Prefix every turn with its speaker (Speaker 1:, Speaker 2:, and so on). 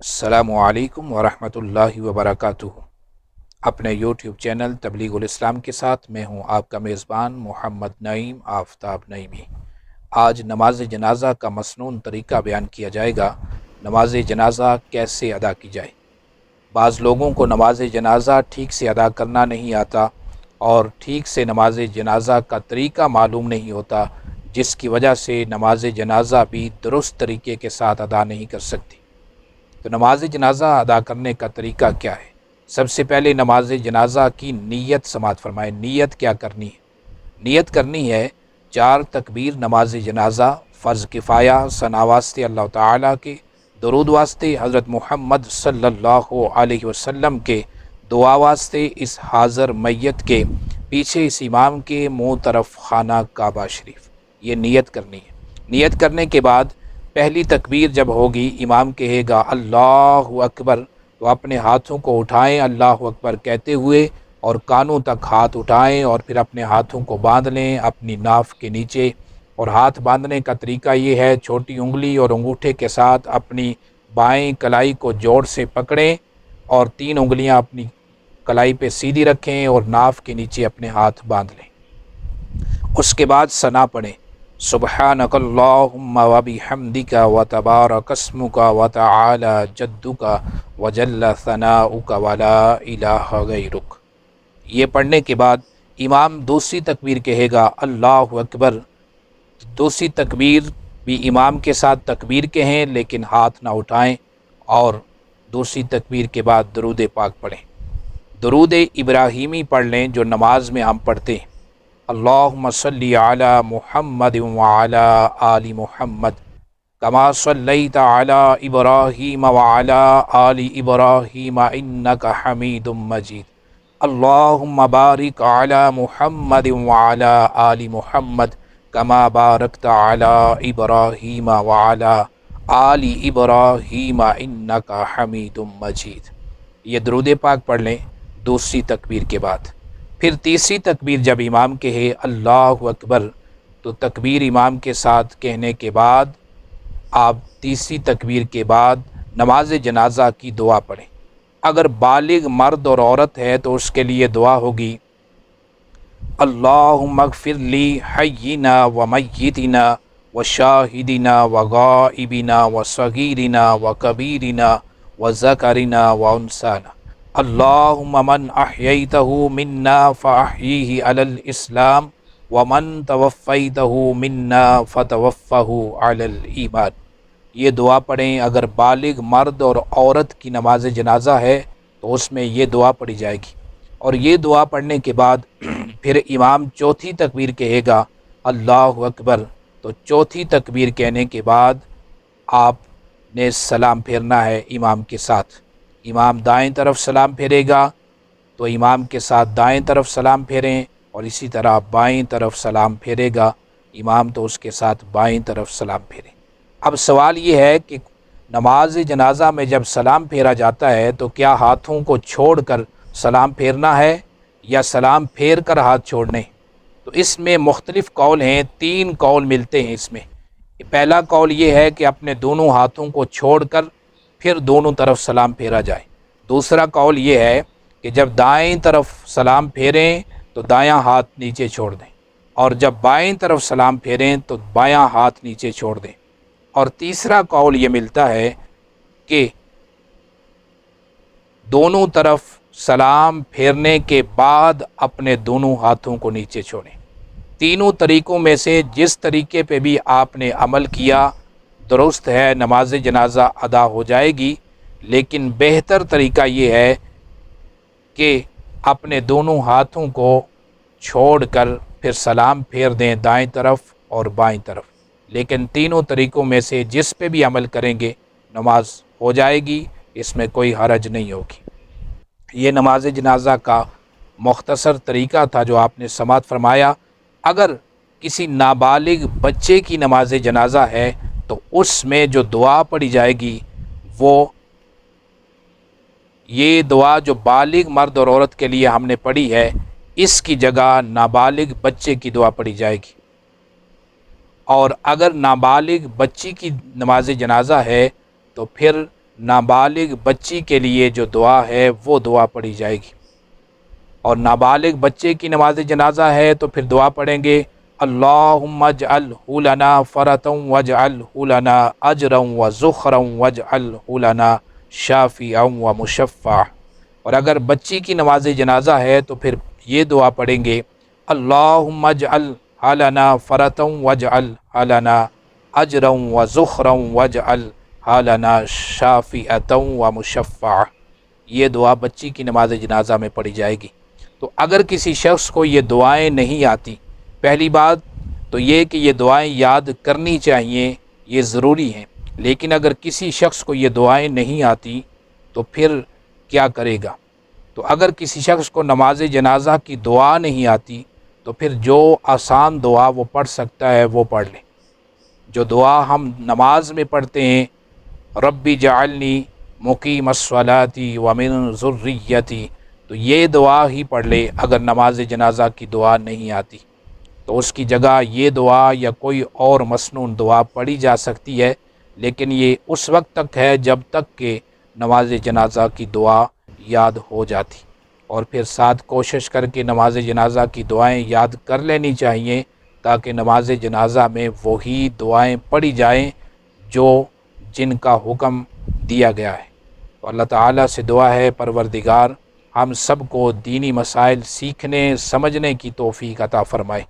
Speaker 1: السلام علیکم ورحمۃ اللہ وبرکاتہ۔ اپنے یوٹیوب چینل تبلیغ الاسلام کے ساتھ میں ہوں آپ کا میزبان محمد نعیم آفتاب نعیمی۔ آج نماز جنازہ کا مسنون طریقہ بیان کیا جائے گا۔ نماز جنازہ کیسے ادا کی جائے؟ بعض لوگوں کو نماز جنازہ ٹھیک سے ادا کرنا نہیں آتا اور ٹھیک سے نماز جنازہ کا طریقہ معلوم نہیں ہوتا، جس کی وجہ سے نماز جنازہ بھی درست طریقے کے ساتھ ادا نہیں کر سکتی۔ تو نماز جنازہ ادا کرنے کا طریقہ کیا ہے؟ سب سے پہلے نماز جنازہ کی نیت سماعت فرمائیں۔ نیت کیا کرنی ہے؟ نیت کرنی ہے 4 تکبیر نماز جنازہ، فرض کفایہ، ثنا واسطے اللہ تعالیٰ کے، درود واسطے حضرت محمد صلی اللہ علیہ وسلم کے، دعا واسطے اس حاضر میت کے، پیچھے اس امام کے منہ طرف خانہ کعبہ شریف۔ یہ نیت کرنی ہے۔ نیت کرنے کے بعد پہلی تکبیر جب ہوگی، امام کہے گا اللہ اکبر، تو اپنے ہاتھوں کو اٹھائیں اللہ اکبر کہتے ہوئے اور کانوں تک ہاتھ اٹھائیں، اور پھر اپنے ہاتھوں کو باندھ لیں اپنی ناف کے نیچے۔ اور ہاتھ باندھنے کا طریقہ یہ ہے، چھوٹی انگلی اور انگوٹھے کے ساتھ اپنی بائیں کلائی کو جوڑ سے پکڑیں اور 3 انگلیاں اپنی کلائی پہ سیدھی رکھیں اور ناف کے نیچے اپنے ہاتھ باندھ لیں۔ اس کے بعد ثنا پڑھیں، سبحانک اللہم وبحمدک وتبارک اسمک وتعالی جدک وجل ثناؤک ولا الہ غیرک۔ یہ پڑھنے کے بعد امام دوسری تکبیر کہے گا اللہ اکبر۔ دوسری تکبیر بھی امام کے ساتھ تکبیر کہیں لیکن ہاتھ نہ اٹھائیں، اور دوسری تکبیر کے بعد درود پاک پڑھیں۔ درود ابراہیمی پڑھ لیں جو نماز میں ہم پڑھتے ہیں، اللہم صلی علی محمد وعلی آل محمد کما صلیت علی ابراہیم وعلی آل ابراہیم انک حمید مجید، اللہم بارک علی محمد وعلی آل محمد کما بارکت علی ابراہیم وعلی آل ابراہیم انک حمید مجید۔ یہ درود پاک پڑھ لیں دوسری تکبیر کے بعد۔ پھر تیسری تکبیر جب امام کہے اللہ اکبر، تو تکبیر امام کے ساتھ کہنے کے بعد آپ تیسری تکبیر کے بعد نماز جنازہ کی دعا پڑھیں۔ اگر بالغ مرد اور عورت ہے تو اس کے لیے دعا ہوگی اللہم اغفر لی حینا و میتنا و شاہدنا و غائبنا و صغیرنا و کبیرنا و ذکرنا و انسانا، اللہم من احییتہ منا فاحیہ علی الاسلام ومن توفیتہ منا فتوفہ علی الایمان۔ یہ دعا پڑھیں۔ اگر بالغ مرد اور عورت کی نماز جنازہ ہے تو اس میں یہ دعا پڑھی جائے گی، اور یہ دعا پڑھنے کے بعد پھر امام چوتھی تکبیر کہے گا اللہ اکبر، تو چوتھی تکبیر کہنے کے بعد آپ نے سلام پھیرنا ہے امام کے ساتھ۔ امام دائیں طرف سلام پھیرے گا تو امام کے ساتھ دائیں طرف سلام پھیریں، اور اسی طرح بائیں طرف سلام پھیرے گا امام تو اس کے ساتھ بائیں طرف سلام پھیریں۔ اب سوال یہ ہے کہ نماز جنازہ میں جب سلام پھیرا جاتا ہے تو کیا ہاتھوں کو چھوڑ کر سلام پھیرنا ہے یا سلام پھیر کر ہاتھ چھوڑنے؟ تو اس میں مختلف قول ہیں، 3 قول ملتے ہیں اس میں۔ پہلا قول یہ ہے کہ اپنے دونوں ہاتھوں کو چھوڑ کر پھر دونوں طرف سلام پھیرا جائے۔ دوسرا قول یہ ہے کہ جب دائیں طرف سلام پھیریں تو دایاں ہاتھ نیچے چھوڑ دیں، اور جب بائیں طرف سلام پھیریں تو بایاں ہاتھ نیچے چھوڑ دیں۔ اور تیسرا قول یہ ملتا ہے کہ دونوں طرف سلام پھیرنے کے بعد اپنے دونوں ہاتھوں کو نیچے چھوڑیں۔ تینوں طریقوں میں سے جس طریقے پہ بھی آپ نے عمل کیا درست ہے، نماز جنازہ ادا ہو جائے گی، لیکن بہتر طریقہ یہ ہے کہ اپنے دونوں ہاتھوں کو چھوڑ کر پھر سلام پھیر دیں دائیں طرف اور بائیں طرف۔ لیکن تینوں طریقوں میں سے جس پہ بھی عمل کریں گے نماز ہو جائے گی، اس میں کوئی حرج نہیں ہوگی۔ یہ نماز جنازہ کا مختصر طریقہ تھا جو آپ نے سماعت فرمایا۔ اگر کسی نابالغ بچے کی نماز جنازہ ہے تو اس میں جو دعا پڑھی جائے گی وہ یہ دعا جو بالغ مرد اور عورت کے لیے ہم نے پڑھی ہے، اس کی جگہ نابالغ بچے کی دعا پڑھی جائے گی۔ اور اگر نابالغ بچی کی نماز جنازہ ہے تو پھر نابالغ بچی کے لیے جو دعا ہے وہ دعا پڑھی جائے گی، اور نابالغ بچے کی نماز جنازہ ہے تو پھر دعا پڑھیں گے اللہم اجعلہ لنا فرطا واجعلہ لنا اجرا وذخرا واجعلہ لنا شافعا ومشفعا۔ اور اگر بچی کی نماز جنازہ ہے تو پھر یہ دعا پڑھیں گے اللہم اجعلہ لنا فرطا واجعلہ لنا اجرا وذخرا واجعلہ لنا شافعا ومشفعا۔ یہ دعا بچی کی نماز جنازہ میں پڑھی جائے گی۔ تو اگر کسی شخص کو یہ دعائیں نہیں آتی، پہلی بات تو یہ کہ یہ دعائیں یاد کرنی چاہیے، یہ ضروری ہیں، لیکن اگر کسی شخص کو یہ دعائیں نہیں آتی تو پھر کیا کرے گا؟ تو اگر کسی شخص کو نماز جنازہ کی دعا نہیں آتی تو پھر جو آسان دعا وہ پڑھ سکتا ہے وہ پڑھ لے۔ جو دعا ہم نماز میں پڑھتے ہیں ربی جعلنی مقیم الصلاۃ ومن ذریتی، تو یہ دعا ہی پڑھ لے۔ اگر نماز جنازہ کی دعا نہیں آتی تو اس کی جگہ یہ دعا یا کوئی اور مسنون دعا پڑھی جا سکتی ہے، لیکن یہ اس وقت تک ہے جب تک کہ نماز جنازہ کی دعا یاد ہو جاتی، اور پھر ساتھ کوشش کر کے نماز جنازہ کی دعائیں یاد کر لینی چاہیے تاکہ نماز جنازہ میں وہی دعائیں پڑھی جائیں جن کا حکم دیا گیا ہے۔ تو اللہ تعالیٰ سے دعا ہے پروردگار ہم سب کو دینی مسائل سیکھنے سمجھنے کی توفیق عطا فرمائے۔